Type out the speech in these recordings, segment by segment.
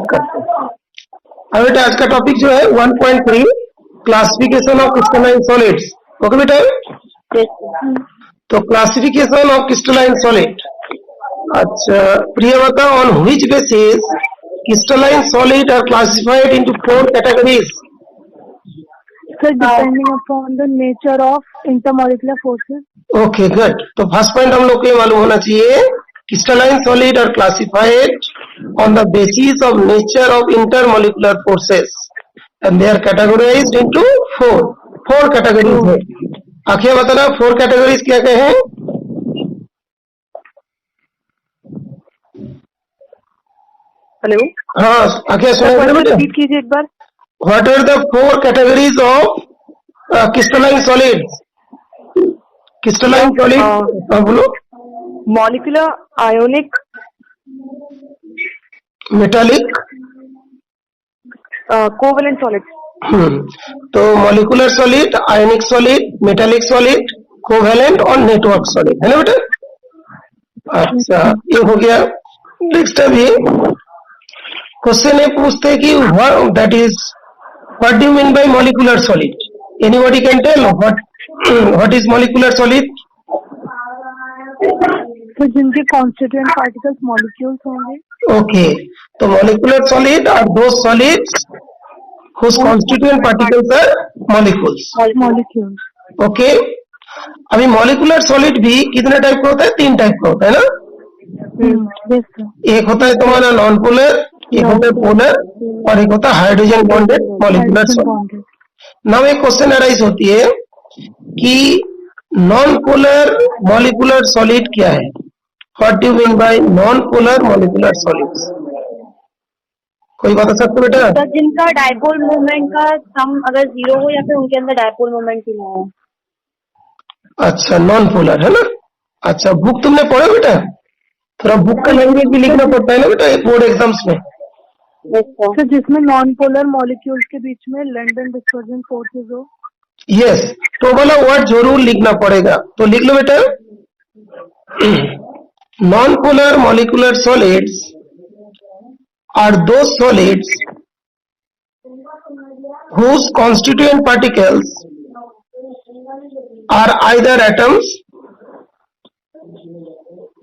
Start करते हैं। अब बेटा आज का टॉपिक जो है 1.3 classification of crystalline solids. Okay बेटा, तो क्लासिफिकेशन ऑफ क्रिस्टलाइन सॉलिड। अच्छा प्रिया बता, on which basis crystalline solid are classified into 4 categories? Sir, depending upon the nature of intermolecular forces. Okay good. तो फर्स्ट पॉइंट हम लोग को ये मालूम होना चाहिए, crystalline solid are classified on the basis of nature of intermolecular forces and they are categorised into 4 categories है। आखिर बताना 4 कैटेगरीज क्या क्या है? हेलो, हाँ आखिर सुना रिपीट कीजिए एक बार। What are the 4 categories of crystalline solids? Crystalline solid बोलो। Molecular, ionic, metallic, covalent solid. तो molecular solid, ionic solid, metallic solid, covalent और नेटवर्क सॉलिड है ना बेटा। अच्छा ये हो गया। नेक्स्ट अभी क्वेश्चन ये पूछते कि that is what do you mean by molecular solid? Anybody can tell what is molecular solid? तो जिनके कॉन्स्टिट्यूएंट पार्टिकल्स मॉलिक्यूल्स होंगे। ओके, तो molecular solid are those solids whose constituent particles are molecules. Okay, अभी molecular solid भी कितने type का होता है? 3 टाइप का होता है ना। एक होता है तुम्हारा नॉन पोलर, एक होता है पोलर और एक होता है hydrogen bonded molecular solid. Now एक क्वेश्चन अराइज होती है कि नॉन पोलर मॉलिक्यूलर सॉलिड क्या है? What do you mean bye non polar molecular solids? कोई बता सकते बेटा? तो जिनका डायपोल मूवमेंट का सम अगर 0 हो या फिर उनके अंदर डायपोल मूवमेंट ही ना हो। अच्छा नॉन पोलर है ना। अच्छा बुक तुमने पढ़ा बेटा? थोड़ा बुक का लैंग्वेज भी लिखना पड़ता है ना बेटा बोर्ड एग्जाम्स में। तो जिसमें नॉन पोलर मॉलिक्यूल्स के बीच में लैंडन डिस्पर्जन फोर्सेस हो। यस, तो वाला वर्ड जरूर लिखना पड़ेगा, तो लिख लो बेटा। Non polar molecular solids are those solids whose constituent particles are either atoms,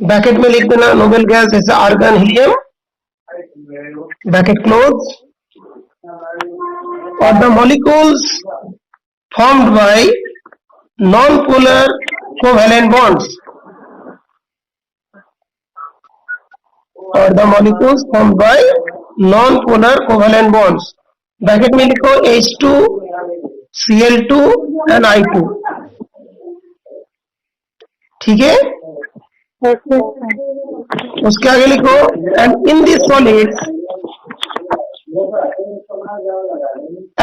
bracket में लिख देना नोबेल गैस जैसे आर्गन, हीलियम, ब्रैकेट क्लोज, और the molecules formed by non-polar covalent bonds, और the molecules formed by non-polar covalent bonds। Bracket में लिखो H2, Cl2 and I2। ठीक है, उसके आगे लिखो and in these solids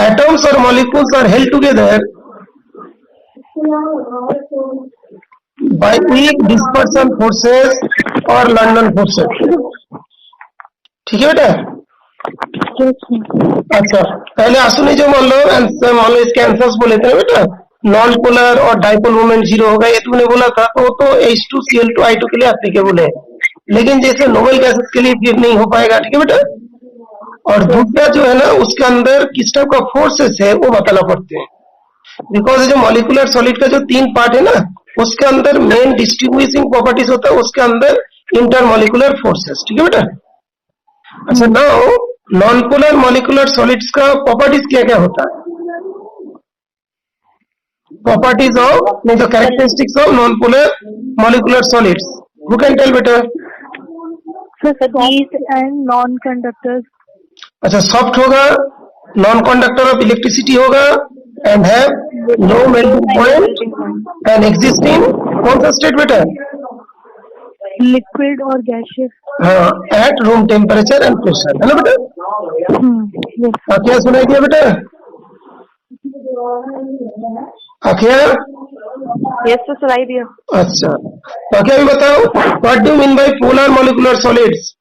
atoms or molecules are held together by weak dispersion forces और London forces. ठीक है बेटा। अच्छा पहले आंसू जो मान लो इसके आंसर्स बोले थे बेटा, नॉन पोलर और डाइपोल मोमेंट 0 होगा ये तुमने बोला था, तो H2 Cl2 I2 के लिए एप्लीकेबल है, लेकिन जैसे नोबेल गैसेस के लिए फिर नहीं हो पाएगा। ठीक है बेटा। और दूसरा जो है ना उसके अंदर किस टाइप का फोर्सेस है वो बताना पड़ते हैं, बिकॉज जो मॉलिक्यूलर सॉलिड का जो 3 पार्ट है ना उसके अंदर मेन डिस्ट्रीब्यूटिंग प्रॉपर्टीज होता है, उसके अंदर इंटरमोलिकुलर फोर्सेस। ठीक है बेटा। अच्छा now non polar molecular solids का प्रॉपर्टीज क्या क्या होता है? प्रॉपर्टीज ऑफ नहीं तो characteristics of non polar molecular solids, who can tell बेटा? And non conductors. अच्छा सॉफ्ट होगा, नॉन कंडक्टर ऑफ इलेक्ट्रिसिटी होगा and have no melting point and exist in कौन सा स्टेट बेटा? लिक्विड और गैसियस। हाँ, at room temperature and pressure है ना बेटा। क्या सुनाई दिया बेटा? आखिर यस तो सुनाई दिया। अच्छा तो क्या भी बताओ, what do mean by polar molecular solids?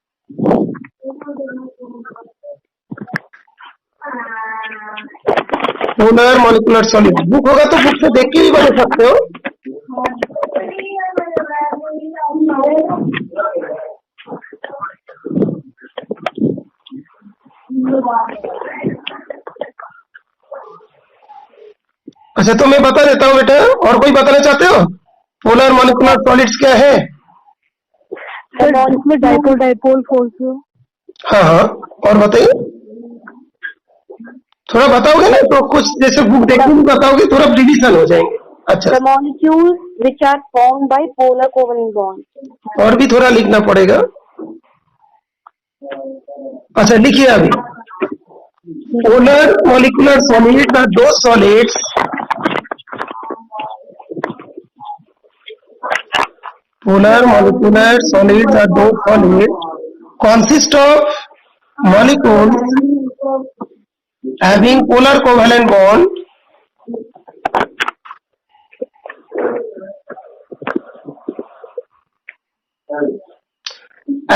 Polar molecular solid book होगा तो बुक से देख के भी बता सकते हो। अच्छा, तो मैं बता देता हूँ बेटा, और कोई बताना चाहते हो? पोलर मॉलिक्यूलर सॉलिड्स क्या है? सर इसमें डाइपोल डाइपोल फोर्स है। हाँ हाँ, और बताइए, थोड़ा बताओगे ना तो कुछ, जैसे बुक देखने में बताओगे थोड़ा रिविजन हो जाएंगे। अच्छा, The molecules which are formed by polar covalent bonds. और भी थोड़ा लिखना पड़ेगा। अच्छा, लिखिए अभी। पोलर मॉलिक्यूलर सॉलिड्स आर दो solids polar molecular solids are those solids consist of molecules having polar covalent bond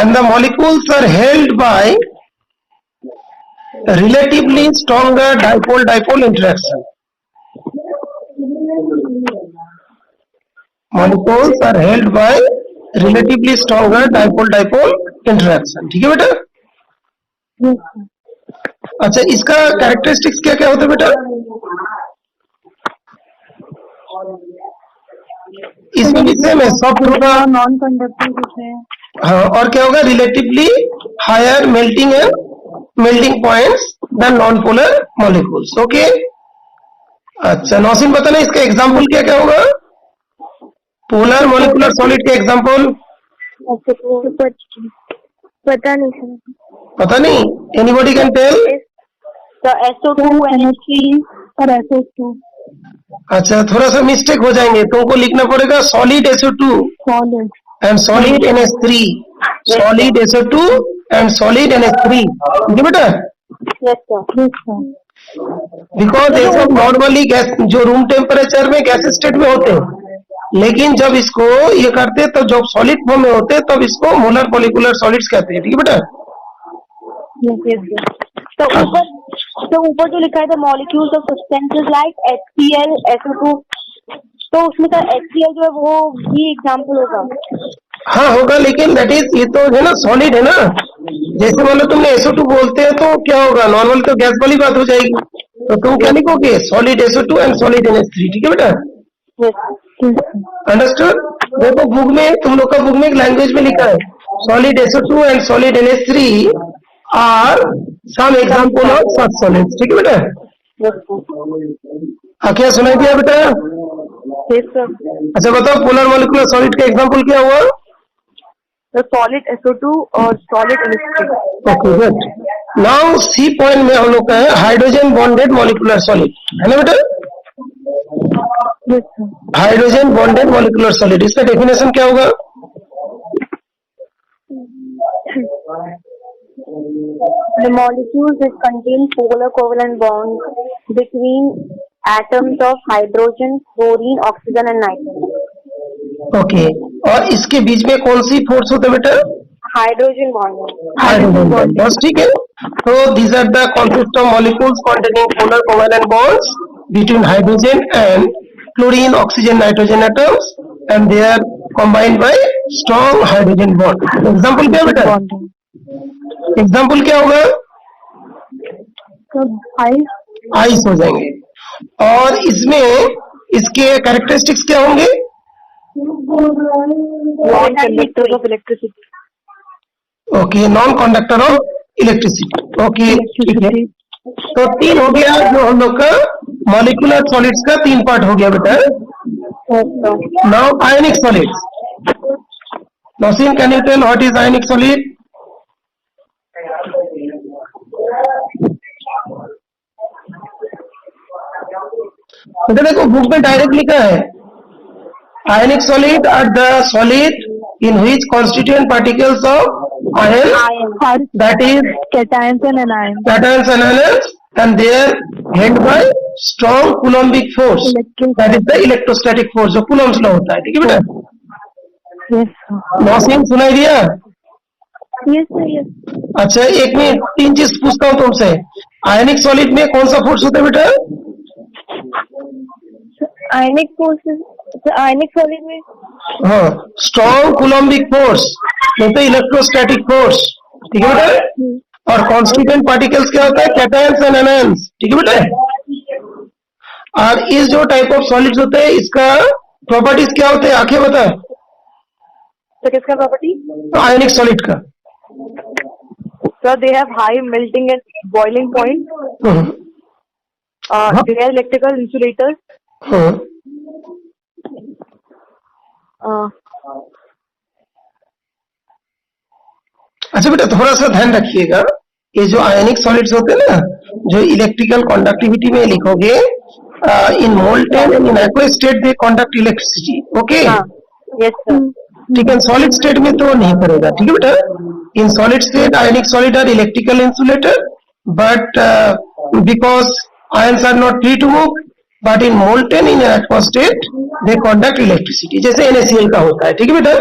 and the molecules are held by relatively stronger dipole-dipole interaction. Molecules are held by relatively stronger dipole-dipole interaction. ठीक है बेटा? अच्छा, इसका characteristics क्या क्या होता है बेटा? इसमें भी सेम है, सॉफ्ट होगा, नॉन कंडक्टिंग है। हाँ, और क्या होगा? Relatively higher melting points than non polar molecules. Okay, अच्छा नौसिन बताना इसका एग्जांपल क्या क्या होगा? पोलर मॉलिक्यूलर सॉलिड के एग्जांपल पता नहीं सर। पता नहीं? Anybody can tell? The SO2 NH3 और SO2 अच्छा, थोड़ा सा मिस्टेक हो जाएंगे, तुमको लिखना पड़ेगा solid SO2 solid and solid NH3, solid SO2 and solid NH3। ठीक है बेटा? yes sir. बिकॉज ये सब नॉर्मली गैस, जो रूम टेम्परेचर में गैस स्टेट में होते हैं, लेकिन जब इसको ये करते हैं तो जब सॉलिड फॉर्म में होते हैं तब इसको मोलर मॉलिक्यूलर सॉलिड्स कहते हैं। ठीक है बेटा? तो ऊपर जो लिखा है the molecules of substances like HCl SO2, तो उसमें का HCl जो है वो भी एग्जांपल होगा। हाँ होगा, लेकिन दैट इज, ये तो है ना सॉलिड है ना, जैसे मान लो तुमने SO2 बोलते हैं तो क्या होगा, नॉर्मल तो गैस वाली बात हो जाएगी, तो तुम क्या लिखोगे? Solid SO2 and solid NH3। ठीक है बेटा? अंडरस्टूड? देखो बुक में, तुम लोग का बुक में एक लैंग्वेज में लिखा है solid SO2 and solid NH3 are some example of such solids. ठीक है बेटा? क्या सुनाई दिया बेटा? अच्छा बताओ, पोलर मॉलिक्यूलर सॉलिड का एग्जांपल क्या हुआ? सॉलिड SO2 और solid NH3। Okay good. Now C point में हम लोग का है हाइड्रोजन बॉन्डेड मॉलिक्यूलर सॉलिड, है ना बेटा? हाइड्रोजन बॉन्डेड मॉलिक्यूलर सॉलिड, इसका डेफिनेशन क्या होगा? The molecules that contain polar covalent bonds between atoms of hydrogen, chlorine, oxygen and nitrogen. Okay, और इसके बीच में कौन सी फोर्स होता है बेटा? Hydrogen bond. Hydrogen bond. बस ठीक है, तो these are the consist of molecules containing polar covalent bonds between hydrogen and chlorine, oxygen, nitrogen atoms and they are combined by strong hydrogen bond. Example क्या बेटा? Example क्या होगा? Ice हो जाएंगे। और इसमें इसके कैरेक्टरिस्टिक्स क्या होंगे? Non conductor of electricity. Okay, non conductor of electricity. Okay ठीक है, तो तीन हो गया जो हम लोग का मॉलिक्यूलर सॉलिड्स का, तीन पार्ट हो गया बेटा। Now ionic solids, Nausheen can you tell what is ionic solid? देखो बुक में डायरेक्ट लिखा है ionic solid are the solid in which constituent particles of ion, that is cations and anions, and they are held by strong coulombic force, that is the electrostatic force, जो coulombs law होता है। ठीक है बेटा? नौसीन सुनाई दिया? अच्छा एक मिनट, तीन चीज पूछता हूँ तुमसे, आयनिक सॉलिड में कौन सा फोर्स होता है बेटा? आयनिक सॉलिड में हाँ, स्ट्रॉन्ग कूलम्बिक फोर्स, तो इलेक्ट्रोस्टैटिक फोर्स। ठीक है बेटा? और कॉन्स्टिट्यूएंट पार्टिकल्स क्या होता है? Cations and anions. ठीक है बेटा? और इस जो टाइप ऑफ सॉलिड्स होते हैं इसका प्रॉपर्टीज क्या होते हैं आंखें बता? तो किसका प्रॉपर्टी? आयनिक सॉलिड का। Sir they have high melting and boiling point, they are electrical insulators, अच्छा बेटा थोड़ा सा ध्यान रखिएगा, ये जो आयनिक सॉलिड्स होते हैं ना, जो इलेक्ट्रिकल कंडक्टिविटी में लिखोगे in molten and in aqueous state they conduct electricity, okay? Yes sir. ठीक है, सॉलिड स्टेट में तो नहीं करेगा, ठीक है बेटा? In solid state ionic solid are electrical insulator, but because ions are not free to move, but in molten in aqueous state they conduct electricity, जैसे NaCl का होता है, ठीक है बेटा?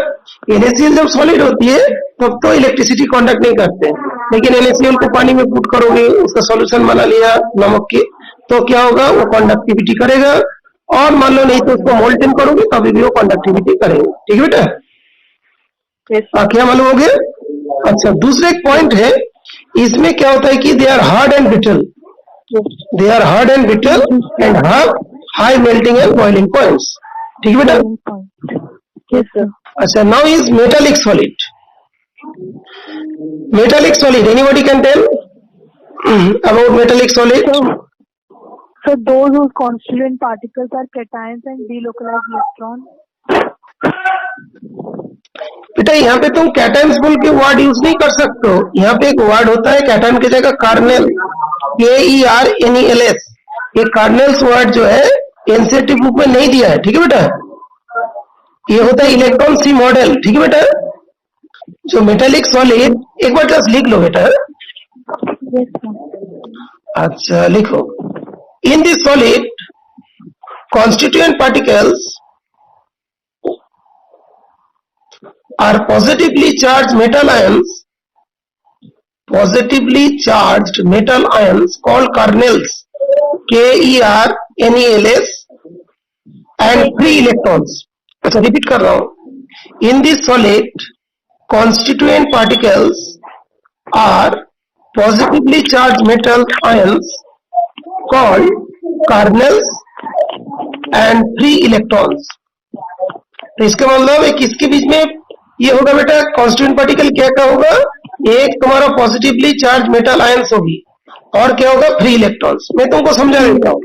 NaCl जब सॉलिड होती है तब तो इलेक्ट्रिसिटी कंडक्ट नहीं करते, लेकिन NaCl को पानी में पुट करोगे, उसका सॉल्यूशन बना लिया नमक के, तो क्या होगा, वो कंडक्टिविटी करेगा, और मान लो नहीं तो उसको मोल्टेन करोगे तभी भी वो कंडक्टिविटी करेगा, ठीक है बेटा? क्या मालूम हो गया? अच्छा, दूसरा एक पॉइंट है, इसमें क्या होता है कि they are hard and brittle, they are hard and brittle and have high melting and boiling points, ठीक है बेटा? अच्छा, now is metallic solid. Metallic solid, anybody can tell about metallic solid? So those whose constituent particles are cations and delocalized electron. बेटा यहाँ पे तुम cations बोल के वर्ड यूज नहीं कर सकते हो, यहाँ पे एक वर्ड होता है कैटायन की जगह कार्नेल, KERNELS, ये कार्नेल्स वर्ड जो है एनसीईआरटी बुक में नहीं दिया है, ठीक है बेटा? ये होता है इलेक्ट्रॉन सी मॉडल, ठीक है बेटा? जो मेटालिक सॉलिड, एक बार जस्ट लिख लो बेटा। अच्छा लिखो, in this solid constituent particles are positively charged metal ions, positively charged metal ions called kernels, KERNELS, and free electrons. अच्छा रिपीट कर रहा हूं, in this solid constituent particles are positively charged metal ions called kernels and free electrons. तो इसका मतलब है किसके बीच में ये होगा बेटा, कॉन्स्टिट्यूएंट पार्टिकल क्या क्या होगा, एक तुम्हारा पॉजिटिवली चार्ज मेटल आयंस होगी और क्या होगा, फ्री इलेक्ट्रॉन्स. मैं तुमको समझा देता हूँ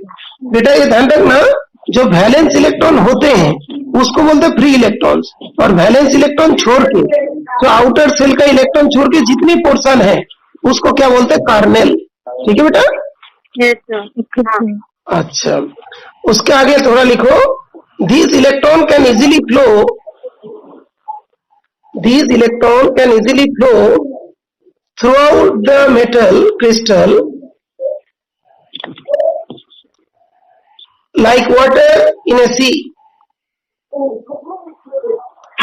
बेटा, ये ध्यान रखना, जो वैलेंस इलेक्ट्रॉन होते हैं उसको बोलते हैं फ्री इलेक्ट्रॉन्स, और वैलेंस इलेक्ट्रॉन छोड़ के, जो आउटर सेल का इलेक्ट्रॉन छोड़ के जितनी पोर्शन है उसको क्या बोलते हैं, कार्नेल. ठीक है बेटा? अच्छा, उसके आगे थोड़ा लिखो, these electron can easily flow, these electron can easily flow throughout the metal crystal like water in a sea,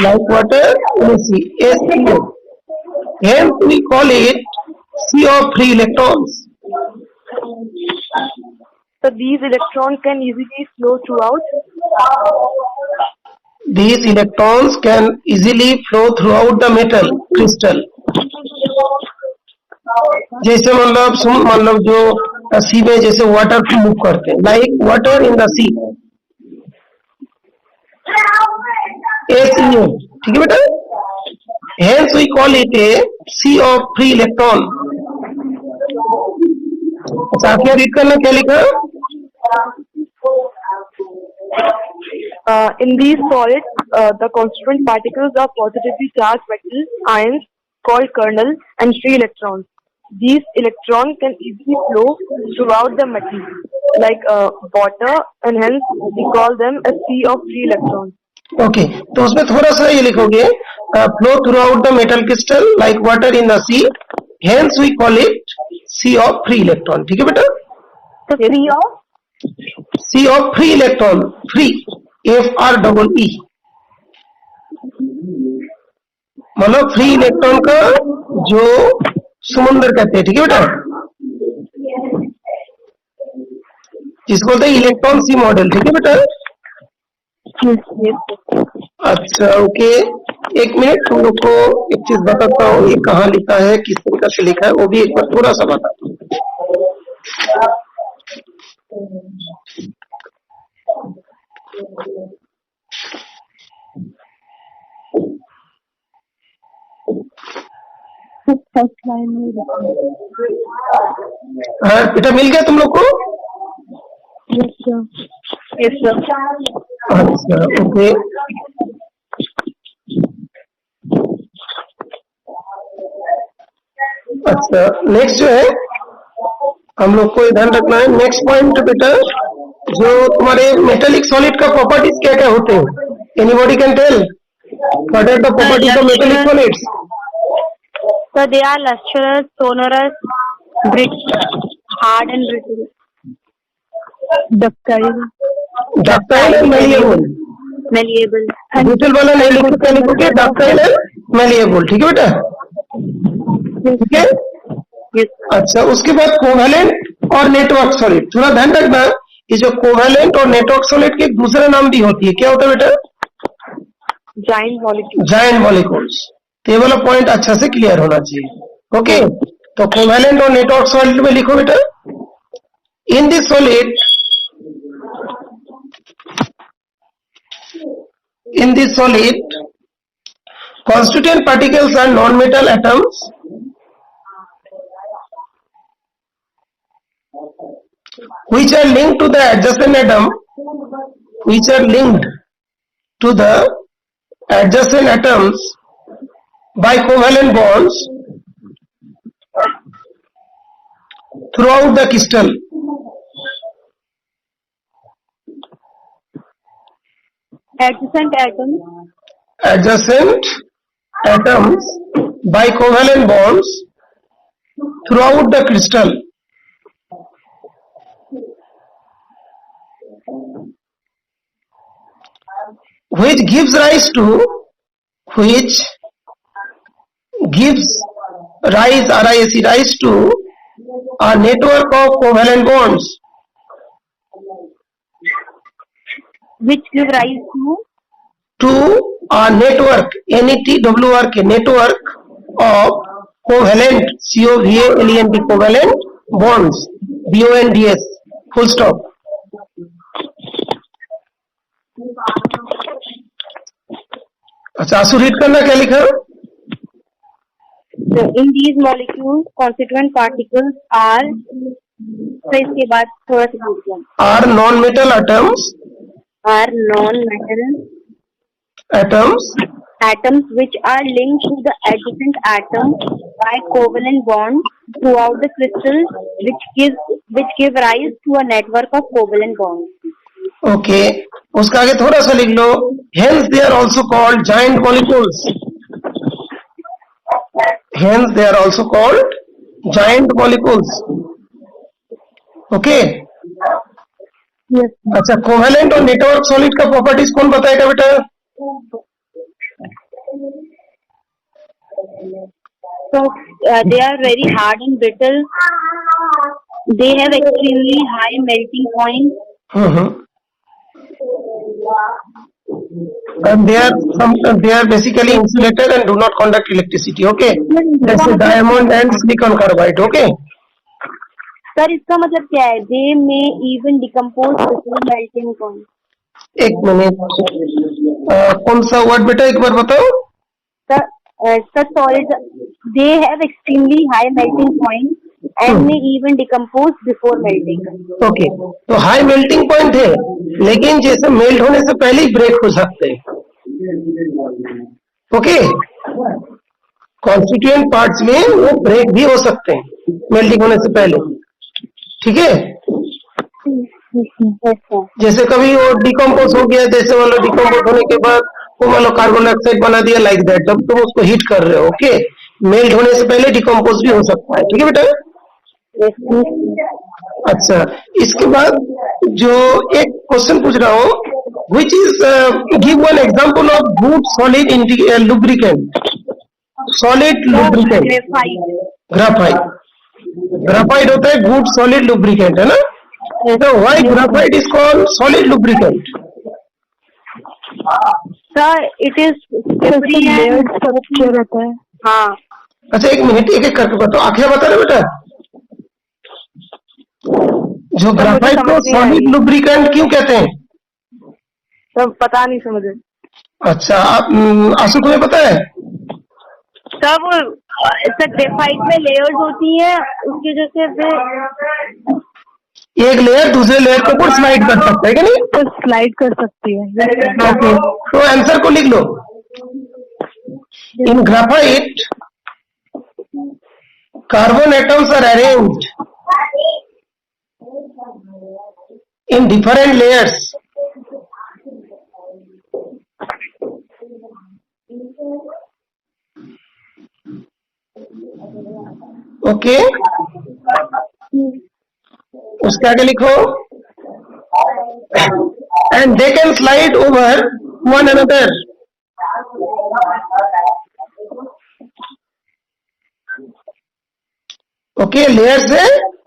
like water in a sea, HCl. Hence we call it sea of free electrons. So these electrons can easily flow throughout. These electrons can easily flow throughout the metal crystal. जैसे मतलब जो सी में जैसे water को move करते हैं, like water in the sea, HCl. ठीक है बेटा? Hence we call it a sea of free electron. अच्छा, आप क्या रीड करना, क्या लिखा? In these solids, the constituent particles are positively charged metal ions called kernel and free electrons. These electrons can easily flow throughout the metal like water, and hence we call them a sea of free electrons. ओके, तो उसमें थोड़ा सा ये लिखोगे, flow throughout the metal crystal like water in the sea, hence we call it sea of free electron. ठीक है बेटा? So free of? Sea of free electron, free, FREE, मतलब फ्री इलेक्ट्रॉन का जो समुद्र कहते हैं. ठीक है बेटा? जिसको बोलते हैं इलेक्ट्रॉन सी मॉडल. ठीक है बेटा? अच्छा ओके, एक मिनट, तुम लोग को एक चीज बताता हूँ, ये कहाँ लिखा है, किस तरीके से लिखा है, वो भी एक बार थोड़ा सा बताता हूँ. फर्स्ट लाइन में हाँ बेटा मिल गया तुम लोग को? Yes sir. Yes, sir. अच्छा ओके। अच्छा नेक्स्ट जो है हम लोग को ध्यान रखना है, नेक्स्ट पॉइंट बेटा, जो तुम्हारे मेटेलिक सॉलिड का प्रॉपर्टीज क्या क्या होते हैं? Anybody can tell what are the properties of metallic solids? So they are lustrous, sonorous, brittle, hard and brittle. Ductile, ductile and malleable. Malleable. Brittle वाला नहीं लिखोगे, लिखोगे डक्टाइल एंड मैलिएबल, ठीक है बेटा? ठीक है। Yes. अच्छा उसके बाद कोवेलेंट और नेटवर्क सॉलिड, थोड़ा ध्यान रखना, ये जो कोवेलेंट और नेटवर्क सॉलिड के एक दूसरा नाम भी होती है, क्या होता है बेटा? Giant molecule. Giant molecules. तो ये वाला पॉइंट अच्छा से क्लियर होना चाहिए। ओके, तो कोवेलेंट और नेटवर्क सॉलिड में लिखो बेटा, in this solid, in this solid constituent particles are non-metal atoms which are linked to the adjacent atom, which are linked to the adjacent atoms by covalent bonds throughout the crystal. Adjacent atoms. Adjacent atoms by covalent bonds throughout the crystal, which gives rise to a network of covalent bonds. Which give rise To a network, NETWRK, network of covalent, COVALENT, covalent bonds, BONDS, full stop. अच्छा आंसू read करना, क्या लिखा? to. In these molecules, constituent particles are. तो इसके बाद थोड़ा सा पूछना. Are non-metal atoms, Are non-metal atoms atoms which are linked to the adjacent atom by covalent bonds throughout the crystal, which give rise to a network of covalent bonds. Okay, उसका आगे थोड़ा सा लिख लो, hence they are also called giant molecules, hence they are also called giant molecules. Okay yes अच्छा, covalent और network solid का properties कौन बताएगा बेटा? So they are very hard and brittle. They have extremely high melting point. And they are basically insulated and do not conduct electricity. Okay, that's a diamond and silicon carbide. Okay, sir इसका मतलब क्या है? They may even decompose before melting point. एक minute, कौन सा word बेटा एक बार बताओ? Sir, solids they have extremely high melting point and may even decompose before melting. Okay, तो हाई मेल्टिंग पॉइंट है, लेकिन जैसे मेल्ट होने से पहले ही ब्रेक हो सकते हैं. ओके, कॉन्स्टिट्यूएंट पार्ट्स में वो ब्रेक भी हो सकते हैं मेल्टिंग होने से पहले. ठीक है, जैसे कभी वो डिकम्पोज हो गया, जैसे मान लो डिकम्पोज होने के बाद वो मान लो कार्बन डाइऑक्साइड बना दिया, लाइक दैट, जब तुम उसको हीट कर रहे हो. ओके, मेल्ट होने से पहले डिकम्पोज भी हो सकता है. ठीक है बेटा? अच्छा, इसके बाद जो एक क्वेश्चन पूछ रहा हूँ, which is give one example of good solid lubricant. Solid lubricant, graphite. Graphite होता है गुड सॉलिड लुब्रिकेंट, है ना? तो why graphite is called solid lubricant? Sir, it is slippery and structure रहता है. हाँ. अच्छा एक मिनट, एक एक करके बताओ. आखिर बता रहे बेटा, जो ग्राफाइट को सॉलिड लुब्रिकेंट क्यों कहते हैं? सब पता नहीं समझे। अच्छा, आप आंसू तुम्हें पता है? सब ग्रेफाइट में लेयर्स होती है, उसकी जैसे फिर एक लेयर दूसरे लेयर के ऊपर स्लाइड कर सकता है क्या नहीं? तो स्लाइड कर सकती है। ओके, तो आंसर को लिख लो। In graphite carbon atoms are arranged in different layers. Okay, उसके आगे लिखो and they can slide over one another. Okay, layers है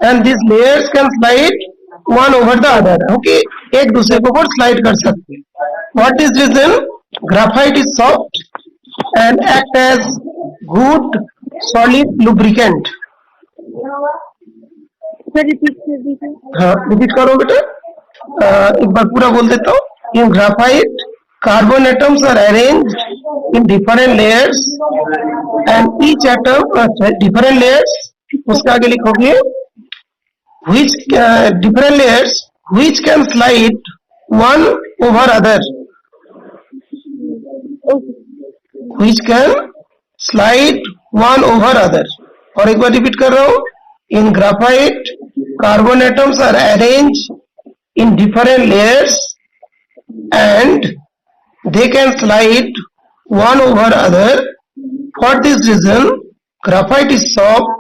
and these layers can slide one over the other. Okay, एक दूसरे के ऊपर स्लाइड कर सकते हैं. What is reason? Graphite is soft and act as good solid lubricant. हाँ, repeat करो बेटा. एक बार पूरा बोल देता हूँ. In graphite, carbon atoms are arranged in different layers and each atom different layers. उसके आगे लिखोगे which different layers which can slide one over other, which can slide one over other. और एक बार रिपीट कर रहा हूँ. In graphite, carbon atoms are arranged in different layers and they can slide one over other. For this reason, graphite is soft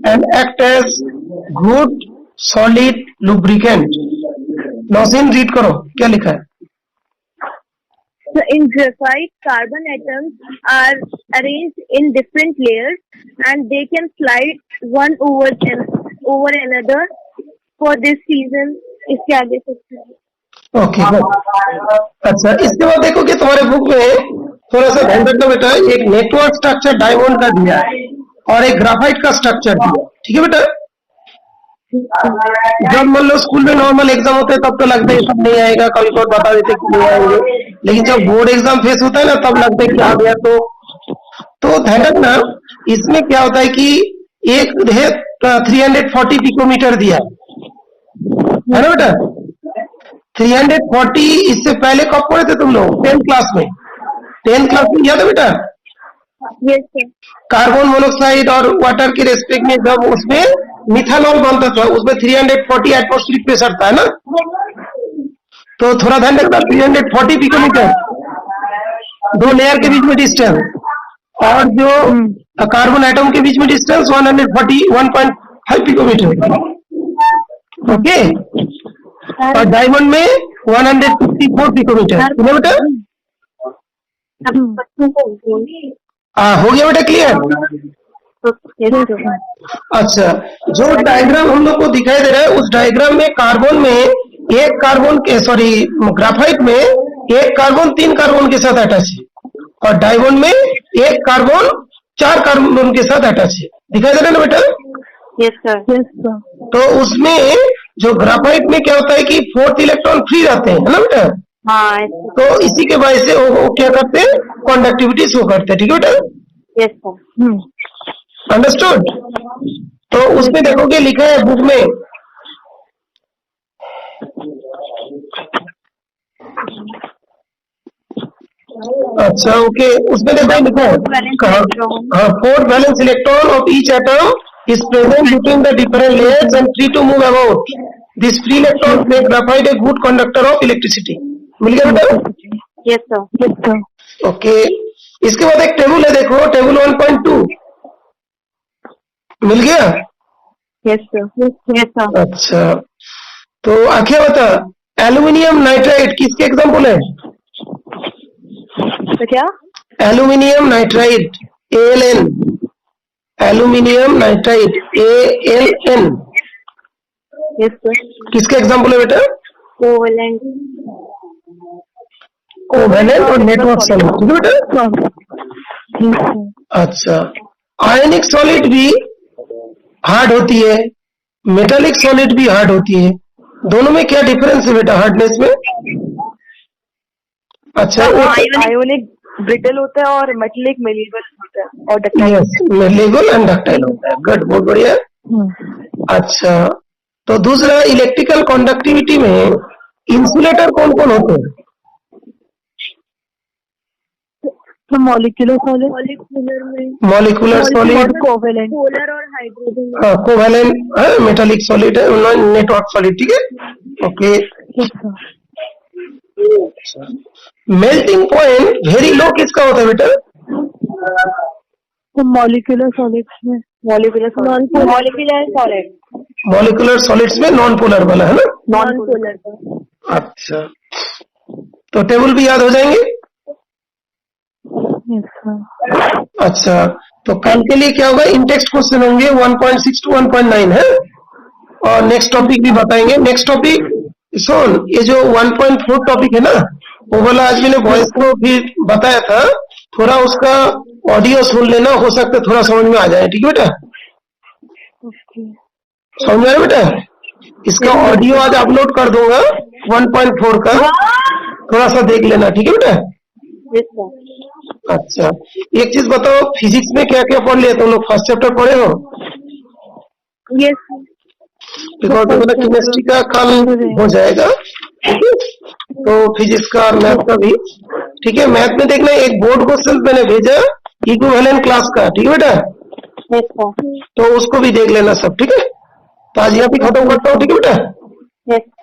and act as good solid lubricant. Nausheen read करो क्या लिखा है. So in graphite, carbon atoms are arranged in different layers and they can slide one over another. For this reason, इसके आगे से okay, अच्छा. इसके बाद देखो कि तुम्हारे बुक में थोड़ा सा ध्यान रखना बेटा. एक नेटवर्क स्ट्रक्चर डायमंड का दिया है और एक ग्राफाइट का स्ट्रक्चर दिया. ठीक है बेटा. जब मान लो स्कूल में नॉर्मल एग्जाम होते हैं तब तो लगता है सब नहीं आएगा, कभी कभी बता देते कि नहीं आएंगे, लेकिन जब बोर्ड एग्जाम फेस होता है ना तब लगता है कि आ गया. तो ध्यान रखना. इसमें क्या होता है कि एक है 340 पिकोमीटर दिया है ना बेटा. 340 इससे पहले कब पढ़े थे तुम लोग? 10th क्लास में. 10th क्लास में किया था बेटा. Yes, sir. कार्बन मोनोक्साइड और वाटर के रेस्पेक्ट में जब उसमें मिथानॉल बनता था उसमें 340 एटमॉस्फेरिक प्रेशर था ना. तो थोड़ा ध्यान रखना. 340 पिकोमीटर दो लेयर के बीच में डिस्टेंस और जो कार्बन एटम के बीच में डिस्टेंस 141.5 पिकोमीटर. ओके, और डायमंड में 154 पिकोमीटर. बेटा हो गया बेटा क्लियर. अच्छा, जो डायग्राम हम लोग को दिखाई दे रहा है उस डायग्राम में कार्बन में एक कार्बन के ग्राफाइट में एक कार्बन 3 कार्बन के साथ अटैच है और डायमंड में एक कार्बन 4 कार्बन के साथ अटैच है. दिखाई दे रहा है ना बेटा. Yes sir. तो उसमें जो ग्राफाइट में क्या होता है कि 4th इलेक्ट्रॉन फ्री रहते हैं, है ना बेटा. हाँ. तो इसी के वजह से वो क्या करते हैं, कंडक्टिविटी शो करते हैं. ठीक है बेटा. Yes sir. अंडरस्टूड. तो उसमें देखोगे लिखा है बुक में अच्छा ओके, उसमें देखो लिखा है हाँ 4th valence electron of each atom is present between the different layers and free to move about. This free electron make graphite a good conductor of electricity. मिल गया बेटा. Yes sir. ओके, इसके बाद एक टेबल है देखो, table 1.2 मिल गया. Yes sir. अच्छा, तो आखिर बता एल्यूमिनियम नाइट्राइड किसके एग्जाम्पल है? तो क्या? Aluminium nitride ALN. Aluminium nitride ALN yes sir. किसके एग्जाम्पल है बेटा? कोवेलेंट. कोवेलेंट और नेटवर्क सॉलिड. ठीक है बेटा. अच्छा, आयनिक सॉलिड भी हार्ड होती है, मेटालिक सॉलिड भी हार्ड होती है. दोनों में क्या डिफरेंस है बेटा हार्डनेस में? अच्छा आयोनिक ब्रिटल होता है और मेटेलिक मेलेबल होता है और ductile. Yes, malleable and ductile होता है। गुड, बहुत बढ़िया। अच्छा, तो दूसरा इलेक्ट्रिकल कंडक्टिविटी में इंसुलेटर कौन कौन होते हैं? तो molecular solid, molecular solid, covalent, polar और हाइड्रोजन। कोवैलेंट, मेटालिक सॉलिड है, नेटवर्क सॉलिड, ठीक है। Okay, melting point very low किसका होता है बेटा? तो मॉलिक्यूलर सॉलिड्स में मॉलिक्यूलर सॉलिड मॉलिकुलर सॉलिड्स में नॉन पोलर वाला है ना? Non polar. अच्छा, तो टेबल भी याद हो जाएंगे। अच्छा, तो कल के लिए क्या होगा, इंटेक्स्ट क्वेश्चन होंगे 1.6 to 1.9 है, और नेक्स्ट टॉपिक भी बताएंगे। नेक्स्ट टॉपिक सुन, ये जो 1.4 टॉपिक है ना, वो वाला आज मैंने वॉइस को भी बताया था, थोड़ा उसका ऑडियो सुन लेना, हो सकता है थोड़ा समझ में आ जाए, ठीक है बेटा? समझ में आया बेटा? इसका ऑडियो आज अपलोड कर दूंगा 1.4 का, थोड़ा सा देख लेना, ठीक है बेटा? अच्छा, एक चीज बताओ, फिजिक्स में क्या क्या पढ़ लिया तुम लोग? फर्स्ट चैप्टर पढ़े हो? यस, बिकॉज केमिस्ट्री का कल हो जाएगा, ठीक है? तो फिजिक्स का और मैथ का भी, ठीक है? मैथ में देखना, एक बोर्ड क्वेश्चन मैंने भेजा इक्विवेलेंट क्लास का, ठीक है बेटा? तो उसको भी देख लेना सब, ठीक है? तो आज यहाँ पे खत्म करता हूँ, ठीक है बेटा? यस।